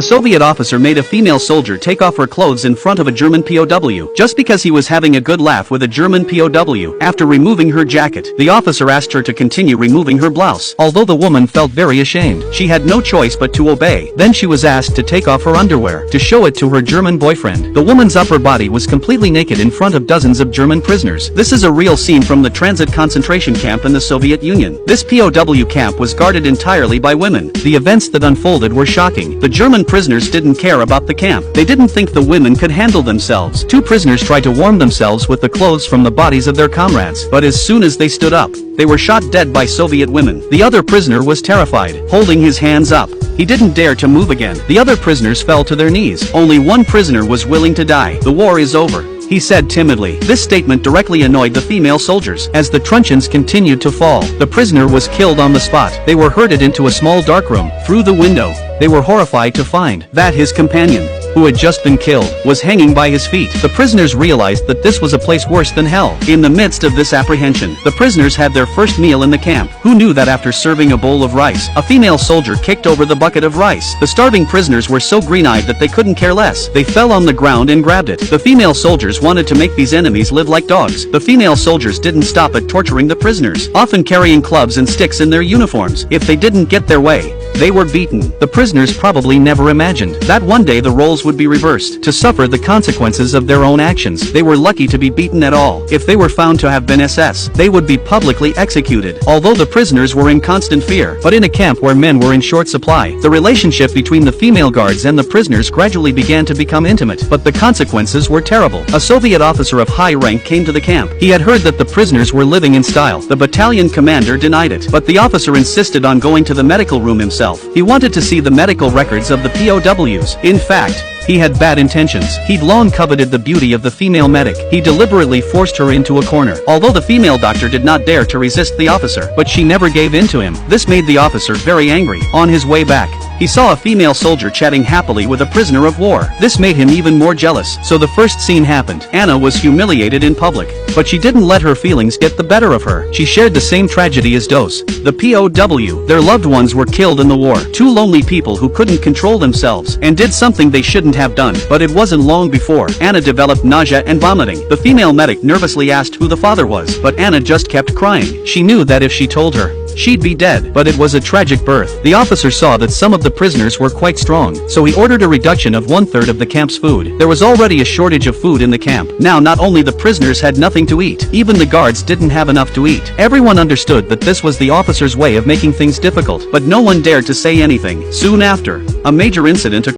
A Soviet officer made a female soldier take off her clothes in front of a German POW, just because he was having a good laugh with a German POW. After removing her jacket, the officer asked her to continue removing her blouse. Although the woman felt very ashamed, she had no choice but to obey. Then she was asked to take off her underwear, to show it to her German boyfriend. The woman's upper body was completely naked in front of dozens of German prisoners. This is a real scene from the transit concentration camp in the Soviet Union. This POW camp was guarded entirely by women. The events that unfolded were shocking. The German prisoners didn't care about the camp. They didn't think the women could handle themselves. Two prisoners tried to warm themselves with the clothes from the bodies of their comrades, but as soon as they stood up, they were shot dead by Soviet women. The other prisoner was terrified, holding his hands up. He didn't dare to move again. The other prisoners fell to their knees. Only one prisoner was willing to die. The war is over, he said timidly. This statement directly annoyed the female soldiers. As the truncheons continued to fall, the prisoner was killed on the spot. They were herded into a small dark room. Through the window, they were horrified to find that his companion, who had just been killed, was hanging by his feet. The prisoners realized that this was a place worse than hell. In the midst of this apprehension, the prisoners had their first meal in the camp. Who knew that after serving a bowl of rice, a female soldier kicked over the bucket of rice? The starving prisoners were so green-eyed that they couldn't care less. They fell on the ground and grabbed it. The female soldiers wanted to make these enemies live like dogs. The female soldiers didn't stop at torturing the prisoners, often carrying clubs and sticks in their uniforms. If they didn't get their way, they were beaten. The prisoners probably never imagined that one day the roles would be reversed, to suffer the consequences of their own actions. They were lucky to be beaten at all. If they were found to have been SS, they would be publicly executed. Although the prisoners were in constant fear, but in a camp where men were in short supply, the relationship between the female guards and the prisoners gradually began to become intimate. But the consequences were terrible. A Soviet officer of high rank came to the camp. He had heard that the prisoners were living in style. The battalion commander denied it, but the officer insisted on going to the medical room himself. He wanted to see the medical records of the POWs. In fact, he had bad intentions. He'd long coveted the beauty of the female medic. He deliberately forced her into a corner. Although the female doctor did not dare to resist the officer, but she never gave in to him. This made the officer very angry. On his way back, he saw a female soldier chatting happily with a prisoner of war. This made him even more jealous. So the first scene happened. Anna was humiliated in public, but she didn't let her feelings get the better of her. She shared the same tragedy as Dos, the POW. Their loved ones were killed in the war. Two lonely people who couldn't control themselves and did something they shouldn't have done. But it wasn't long before Anna developed nausea and vomiting. The female medic nervously asked who the father was, but Anna just kept crying. She knew that if she told her, she'd be dead. But it was a tragic birth. The officer saw that some of the prisoners were quite strong, so he ordered a reduction of 1/3 of the camp's food. There was already a shortage of food in the camp. Now not only the prisoners had nothing to eat, even the guards didn't have enough to eat. Everyone understood that this was the officer's way of making things difficult, but no one dared to say anything. Soon after, a major incident occurred.